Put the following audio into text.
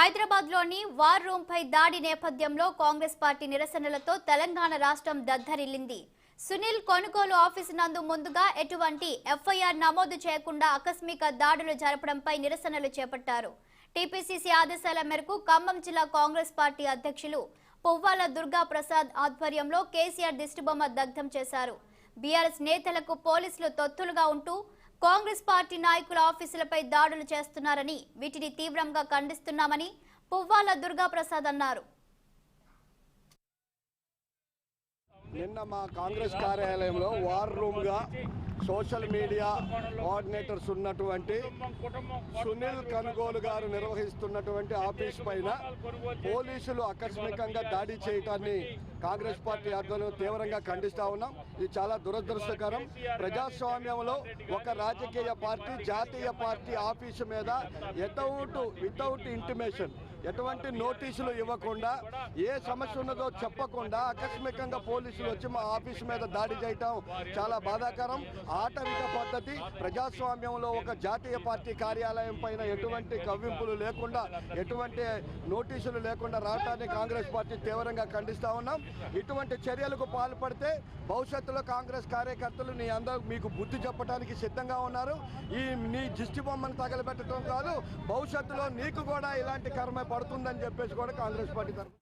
హైదరాబాద్లోని వార్ రూంపై దాడి నేపథ్యంలో కాంగ్రెస్ పార్టీ నిరసనలతో తెలంగాణ రాష్ట్రం దద్దరిల్లింది. సునీల్ కొనుగోలు ఆఫీసు నందు ముందుగా ఎటువంటి ఎఫ్ఐఆర్ నమోదు చేయకుండా ఆకస్మిక దాడులు జరపడంపై నిరసనలు చేపట్టారు. టీపీసీసీ ఆదేశాల మేరకు ఖమ్మం జిల్లా కాంగ్రెస్ పార్టీ అధ్యక్షులు పువ్వాల దుర్గా ప్రసాద్ ఆధ్వర్యంలో కేసీఆర్ దిష్టిబొమ్మ దగ్ధం చేశారు. బీఆర్ఎస్ నేతలకు పోలీసులు తొత్తులుగా ఉంటూ కాంగ్రెస్ పార్టీ నాయకుల ఆఫీసులపై దాడులు చేస్తున్నారని, వీటిని తీవ్రంగా ఖండిస్తున్నామని పువ్వాల దుర్గా ప్రసాద్ అన్నారు. నిన్న మా కాంగ్రెస్ కార్యాలయంలో వార్ రూమ్గా సోషల్ మీడియా కోఆర్డినేటర్స్ ఉన్నటువంటి సునీల్ కనుగోలు గారు నిర్వహిస్తున్నటువంటి ఆఫీస్ పైన పోలీసులు ఆకస్మికంగా దాడి చేయటాన్ని కాంగ్రెస్ పార్టీ ఆధ్వర్యంలో తీవ్రంగా ఖండిస్తా ఉన్నాం. ఇది చాలా దురదృష్టకరం. ప్రజాస్వామ్యంలో ఒక రాజకీయ పార్టీ జాతీయ పార్టీ ఆఫీసు మీద వితౌట్ ఇంటిమేషన్ ఎటువంటి నోటీసులు ఇవ్వకుండా, ఏ సమస్య ఉన్నదో చెప్పకుండా ఆకస్మికంగా పోలీసులు వచ్చి మా ఆఫీసు మీద దాడి చేయటం చాలా బాధాకరం. ఆటవిక పద్ధతి. ప్రజాస్వామ్యంలో ఒక జాతీయ పార్టీ కార్యాలయం పైన ఎటువంటి కవ్వింపులు లేకుండా, ఎటువంటి నోటీసులు లేకుండా రావటాన్ని కాంగ్రెస్ పార్టీ తీవ్రంగా ఖండిస్తా ఉన్నాం. ఇటువంటి చర్యలకు పాల్పడితే భవిష్యత్తులో కాంగ్రెస్ కార్యకర్తలు మీకు బుద్ధి చెప్పడానికి సిద్ధంగా ఉన్నారు. నీ దిష్టి బొమ్మను తగలబెట్టడం కాదు, భవిష్యత్తులో నీకు కూడా ఇలాంటి కర్మ పడుతుందని చెప్పేసి కూడా కాంగ్రెస్ పార్టీ తరఫున